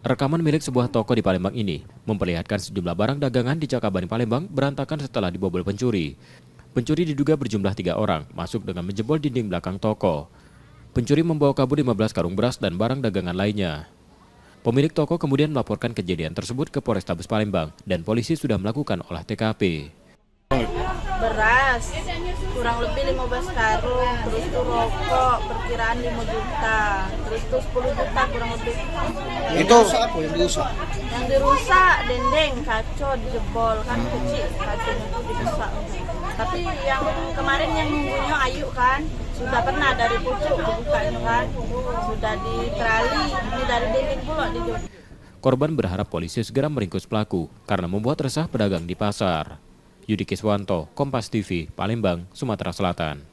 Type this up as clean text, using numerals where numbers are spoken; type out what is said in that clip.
Rekaman milik sebuah toko di Palembang ini memperlihatkan sejumlah barang dagangan di Cakabani Palembang berantakan setelah dibobol pencuri. Pencuri diduga berjumlah 3 orang masuk dengan menjebol dinding belakang toko. Pencuri membawa kabur 15 karung beras dan barang dagangan lainnya. Pemilik toko kemudian melaporkan kejadian tersebut ke Polrestabes Palembang dan polisi sudah melakukan olah TKP. Beras kurang lebih 15 karung, terus tuh rokok perkiraan 5 juta, terus tuh 10 juta kurang lebih. Itu apa yang dirusak? Yang dirusak dendeng, kaco dijebol kan kecil, kaconya tuh dirusak. Tapi yang kemarin yang nunggunya Ayu kan sudah pernah dari pucuk dibukanya kan, sudah di trali, ini dari dinding pula dijebol. Korban berharap polisi segera meringkus pelaku karena membuat resah pedagang di pasar. Yudi Kiswanto, Kompas TV, Palembang, Sumatera Selatan.